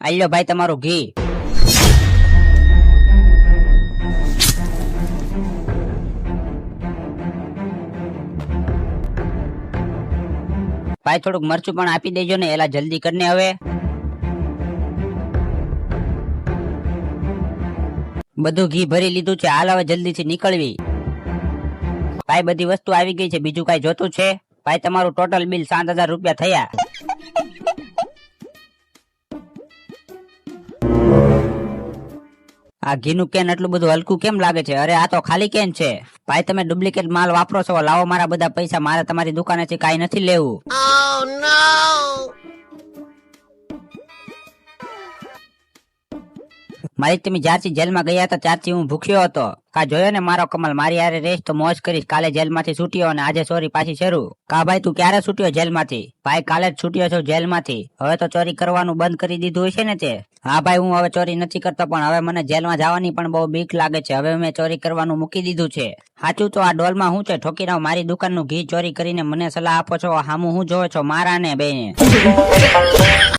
આલ્યો ભાઈ તમારું ઘી. ભાઈ થોડુંક મરચું પણ આપી દેજો ને, એલા જલ્દી કરને હવે. બધું ઘી ભરી લીધું છે, હાલ હવે જલ્દીથી નીકળવી. ભાઈ બધી વસ્તુ આવી ગઈ છે, બીજું કઈ જોતું છે? ભાઈ તમારું ટોટલ બિલ 7,000 રૂપિયા થયા. આ ઘીનું કેન એટલું બધું હલકું કેમ લાગે છે? અરે આ તો ખાલી કેન છે. ભાઈ તમે ડુપ્લિકેટ માલ વાપરો છો, લાવો મારા બધા પૈસા, મારે તમારી દુકાનેથી કાંઈ નથી લેવું. મારી તમે જ્યારથી જેલમાં ગયા હતા ત્યારથી હું ભૂખ્યો હતો. કા જોયો ને મારો કમાલ, મારી હારે રેસ તો મોજ કરીશ. કાલે જેલમાંથી છૂટ્યો અને આજે ચોરી પાછી શરૂ. કા ભાઈ તું ક્યારે છૂટ્યો જેલમાંથી? ભાઈ કાલે જ છૂટ્યો છું જેલમાંથી. હવે તો ચોરી કરવાનું બંધ કરી દીધું હશે ને તે? હા ભાઈ હું હવે ચોરી નથી કરતો, પણ હવે મને જેલમાં જવાની પણ બહુ બીક લાગે છે. હવે મેં ચોરી કરવાનું મૂકી દીધું છે. સાચું તો આ ડોલમાં શું છે? ઠોકીરાવ મારી દુકાનનું ઘી ચોરી કરીને મને સલાહ આપો છો, હામું હું જોવો છો મારા ને બેને?